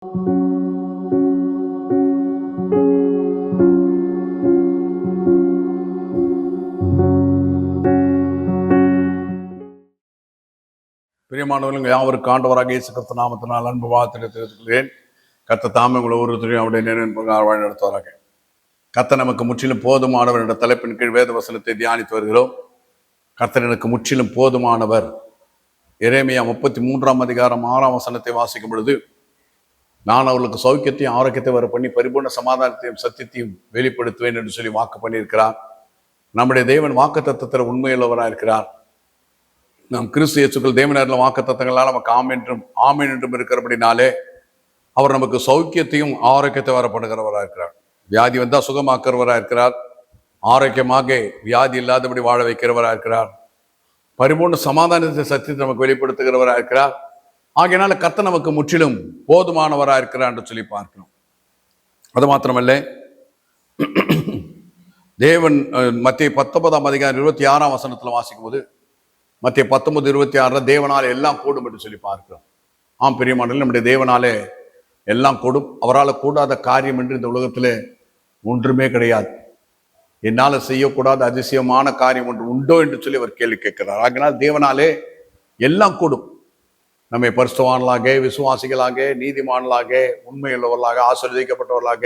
பிரியமானவர்கள் யாவருக்கு ஆண்டவராக இயேசு கிறிஸ்து நாமத்தினால் அன்பு வாழ்த்து தெரிவித்துக்கிறேன். கர்த்தர் தாமே உங்களை ஒவ்வொருத்தரையும் அவருடைய நேரின் பிரகாரம் வழி நடத்துவாராக. கர்த்தர் நமக்கு முற்றிலும் போதுமானவர் என்ற தலைப்பின் கீழ் வேத வசனத்தை தியானித்து வருகிறோம். கர்த்தர் எனக்கு முற்றிலும் போதுமானவர். எரேமியா 33 அதிகாரம் 6 வசனத்தை வாசிக்கும் பொழுது, நான் அவர்களுக்கு சௌக்கியத்தையும் ஆரோக்கியத்தை வர பண்ணி பரிபூர்ண சமாதானத்தையும் சத்தியத்தையும் வெளிப்படுத்துவேன் என்று சொல்லி வாக்கு பண்ணியிருக்கிறார். நம்முடைய தேவன் வாக்கு தத்தத்தில் உண்மையுள்ளவராக இருக்கிறார். நாம் கிறிஸ்து இயேசுக்கள் தேவனரில் வாக்கு தத்தங்களால் நமக்கு ஆமீன் என்றும் இருக்கிறபடினாலே அவர் நமக்கு சௌக்கியத்தையும் ஆரோக்கியத்தை வரப்படுகிறவராக இருக்கிறார். வியாதி வந்தால் சுகமாக்குறவராக இருக்கிறார். ஆரோக்கியமாக வியாதி இல்லாதபடி வாழ வைக்கிறவராக இருக்கிறார். பரிபூர்ண சமாதானத்தை சத்தியத்தை நமக்கு வெளிப்படுத்துகிறவராக இருக்கிறார். ஆகையினால கர்த்தர் நமக்கு முற்றிலும் போதுமானவராக இருக்கிறார் என்று சொல்லி பார்க்கிறோம். அது மாத்திரமல்ல, தேவன் மத்திய 19 அதிகாரம் 26 வசனத்தில் வாசிக்கும் போது, மத்திய 19:26 தேவனாலே எல்லாம் கூடும் என்று சொல்லி பார்க்கிறோம். ஆம் பிரியமானவர்களே, நம்முடைய தேவனாலே எல்லாம் கூடும். அவரால் கூடாத காரியம் என்று இந்த உலகத்தில் ஒன்றுமே கிடையாது. என்னால் செய்யக்கூடாத அதிசயமான காரியம் ஒன்று உண்டோ என்று சொல்லி அவர் கேள்வி கேட்கிறார். ஆகினால் தேவனாலே எல்லாம் கூடும். நம்மை பரிசுத்தவான்களாக, விசுவாசிகளாக, நீதிமான்களாக, உண்மையுள்ளவர்களாக, ஆசீர்வதிக்கப்பட்டவர்களாக,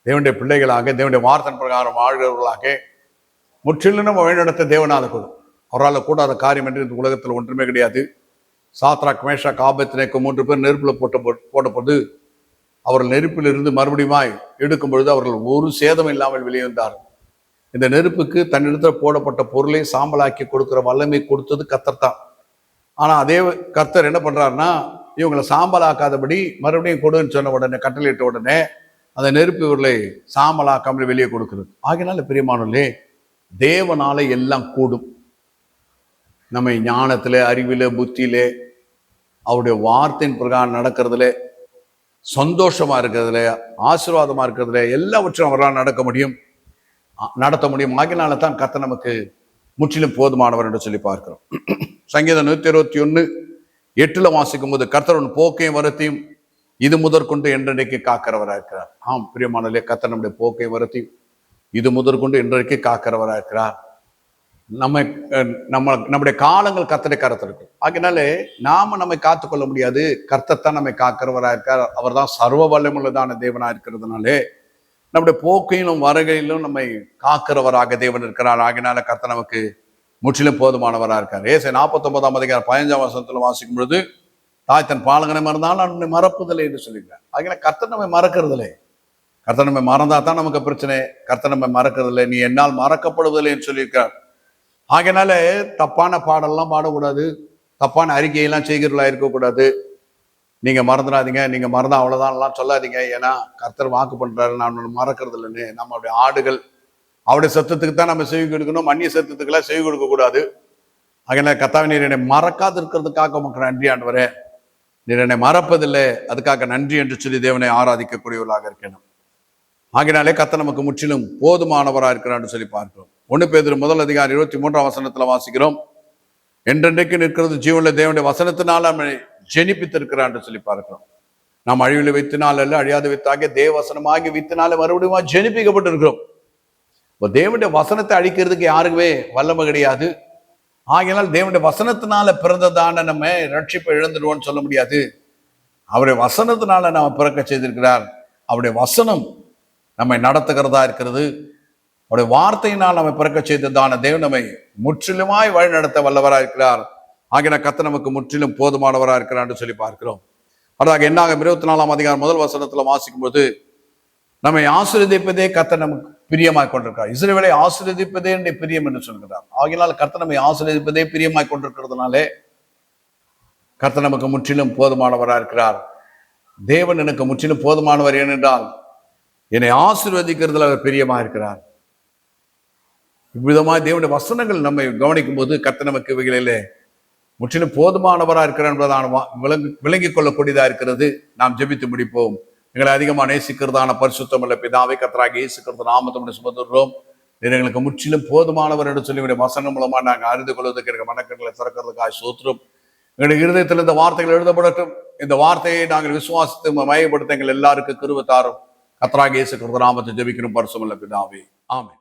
தேவனுடைய பிள்ளைகளாக, தேவனுடைய வார்த்தை பிரகாரம் வாழ்கிறவர்களாக முற்றிலும் நம்ம வழிநடத்த தேவனால கூடும். அவரால் கூடாத காரியம் என்று இந்த உலகத்தில் ஒன்றுமே கிடையாது. சாத்ராக், மேஷாக், ஆபேத்நேகோ 3 பேர் நெருப்பில் போட்டபோது அவர்கள் நெருப்பிலிருந்து மறுபடியும் எடுக்கும் பொழுது அவர்கள் ஒரு சேதம் இல்லாமல் வெளியே வந்தார்கள். இந்த நெருப்புக்கு தன்னிடத்தில் போடப்பட்ட பொருளை சாம்பலாக்கி கொடுக்கிற வல்லமை கொடுத்தது கர்த்தர் தான். ஆனால் அதே கர்த்தர் என்ன பண்றாருன்னா, இவங்களை சாம்பலாக்காதபடி மறுபடியும் கொடுன்னு சொன்ன உடனே, கட்டளையிட்ட உடனே அந்த நெருப்பு இவர்களை சாம்பலாக்காமல் வெளியே கொடுக்கிறது. ஆகினால பிரியமானவர்களே, தேவனால எல்லாம் கூடும். நம்ம ஞானத்துல, அறிவில, புத்தியில, அவருடைய வார்த்தையின் பிரகாரம் நடக்கிறதுல, சந்தோஷமா இருக்கிறதுல, ஆசீர்வாதமா இருக்கிறதுல, எல்லாவற்றும் அவரால் நடத்த முடியும். ஆகினால தான் கர்த்தர் நமக்கு முற்றிலும் போதுமானவர் என்று சொல்லி பார்க்கிறோம். சங்கீதம் 121:8 வாசிக்கும் போது, கர்த்தர் உன் போக்கையும் வரத்தையும் இது முதற்கொண்டு என்றைக்கு காக்கிறவராக இருக்கிறார். ஆம் பிரியமானவர்களே, கர்த்தர் நம்முடைய போக்கையும் வரத்தையும் இது முதற்கொண்டு என்றைக்கு காக்கிறவராக இருக்கிறார். நம்முடைய காலங்கள் கர்த்தரை கருத்து இருக்கு. ஆகினாலே நாம நம்மை காத்துக்கொள்ள முடியாது. கர்த்தர் தான் நம்மை காக்கிறவராக இருக்கார். அவர் தான் சர்வ வல்லமுள்ளதான தேவனாக இருக்கிறதுனாலே நம்முடைய போக்கையிலும் வருகையிலும் நம்மை காக்கிறவராக தேவன் இருக்கிறார். ஆகினால கர்த்தர் நமக்கு முற்றிலும் போதுமானவராக இருக்கார். ஏசாயா 49 அதிகாரம் 15 வசனத்துல வாசிக்கும் பொழுது, தாய் தன் பாலகனை மறந்தாலும் நான் நம்மை மறப்பதில்லை என்று சொல்லியிருக்கார். ஆகினால கர்த்தர் நம்மை மறக்கிறதில்லை. கர்த்தர் நம்மை மறந்தா தான் நமக்கு பிரச்சனை. கர்த்தர் நம்மை மறக்கிறதில்லை. நீ என்னால் மறக்கப்படுவதில்லை என்று சொல்லியிருக்கார். ஆகையினால தப்பான பாடல்லாம் பாடக்கூடாது, தப்பான அறிக்கையெல்லாம் செய்கிறவர்களா இருக்கக்கூடாது. நீங்க மறந்துடாதீங்க, நீங்க மறந்தா அவ்வளவுதான் சொல்லாதீங்க. ஏன்னா கர்த்தர் வாக்கு பண்றாரு, நான் மறக்கிறது இல்லைன்னு. நம்மளுடைய ஆடுகள் அவருடைய சத்தத்துக்கு தான் நம்ம செவி கொடுக்கணும், அந்நிய சத்தத்துக்கெல்லாம் செவி கொடுக்க கூடாது. ஆகையினால கர்த்தாவே, நீர் என்னை மறக்காது இருக்கிறதுக்காக உமக்கு நன்றி ஆண்டவரே. நீர் என்னை மறப்பதில்லை, அதுக்காக நன்றி என்று சொல்லி தேவனை ஆராதிக்கக்கூடியவர்களாக இருக்கணும். ஆகினாலே கர்த்தர் நமக்கு முற்றிலும் போதுமானவராக இருக்கிறான்னு சொல்லி பார்க்கிறோம். 1 பேதுரு 1 அதிகாரம் 23 வசனத்துல வாசிக்கிறோம், என்றென்றைக்கு நிற்கிறது ஜீவனுள்ள தேவனுடைய வசனத்தினால் நம்மை ஜெனிப்பித்திருக்கிறான்னு சொல்லி பார்க்கிறோம். நாம் அழிவில் வித்தினால் அல்ல, அழியாத வித்தாகிய தேவ வசனமாகி வித்தினால மறுபடியும் ஜெனிப்பிக்கப்பட்டு இருக்கிறோம். இப்போ தேவனுடைய வசனத்தை அழிக்கிறதுக்கு யாருக்குமே வல்லமை கிடையாது. ஆகையினால் தேவனுடைய வசனத்தினால பிறந்ததான நம்ம ரட்சிப்பை இழந்துடுவோம்னு சொல்ல முடியாது. அவருடைய வசனத்தினால நாம பிறக்க செய்திருக்கிறார். அவருடைய வசனம் நம்மை நடத்துகிறதா இருக்கிறது. அவருடைய வார்த்தையினால் நம்மை பிறக்க செய்ததான தேவன் நம்மை முற்றிலுமாய் வழி நடத்த வல்லவராக இருக்கிறார். ஆகிய கர்த்தர் நமக்கு முற்றிலும் போதுமானவராக இருக்கிறார் என்று சொல்லி பார்க்கிறோம். அதாக என்னாக 24 அதிகாரம் 1 வசனத்துல வாசிக்கும் போது, நம்மை ஆசீர்வதிப்பதே கர்த்தர் நமக்கு பிரியமாய் கொண்டிருக்கிறார். இஸ்ரவேலை ஆசீர்வதிப்பதே என்னுடைய பிரியம் என்று சொல்கிறார். ஆகினால் கர்த்தர் நம்மை ஆசீர்வதிப்பதே பிரியமாய் கொண்டிருக்கிறதுனாலே கர்த்தர் நமக்கு முற்றிலும் போதுமானவராக இருக்கிறார். தேவன் எனக்கு முற்றிலும் போதுமானவர். ஏனென்றால் என்னை ஆசீர்வதிக்கிறதுல அவர் பிரியமா இருக்கிறார். இவ்விதமாய் தேவனுடைய வசனங்கள் நம்மை கவனிக்கும் போது கர்த்தர் நமக்கு இவைகளிலே முற்றிலும் போதுமானவராக இருக்கிறார் என்பதான விளங்கிக் கொள்ளக்கூடியதா இருக்கிறது. நாம் ஜெபித்து முடிப்போம். எங்களை அதிகமாக நேசிக்கிறதான பரிசுத்தமுள்ள பிதாவை, கர்த்தராகிய இயேசு கிறிஸ்து நாமத்தை சுமந்துகிறோம். எங்களுக்கு முற்றிலும் போதுமானவர் என்று சொல்லி வசனம் மூலமா நாங்கள் அறிந்து கொள்வதற்கு எனக்கு மனக்கண்களை திறக்கிறதுக்காக சோத்திரம். எங்களுடைய இருதயத்தில் இந்த வார்த்தைகள் எழுதப்படட்டும். இந்த வார்த்தையை நாங்கள் விசுவாசித்து மையப்படுத்த எங்கள் எல்லாருக்கும் கிருபை தாரும். கர்த்தராகிய இயேசு கிறிஸ்து நாமத்தில் ஜெபிக்கிறோம் பரிசுத்தமுள்ள பிதாவே, ஆமென்.